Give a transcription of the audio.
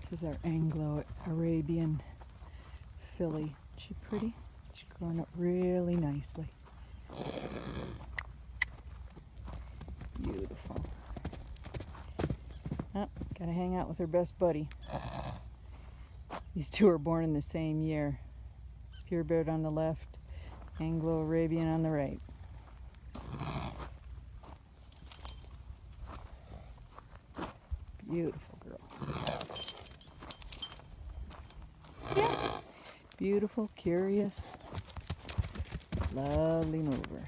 This is our Anglo Arabian filly. Is she pretty? She's growing up really nicely. Beautiful. Oh, gotta hang out with her best buddy. These two were born in the same year. Purebred on the left, Anglo Arabian on the right. Beautiful girl. Yeah. Beautiful, curious, lovely mover.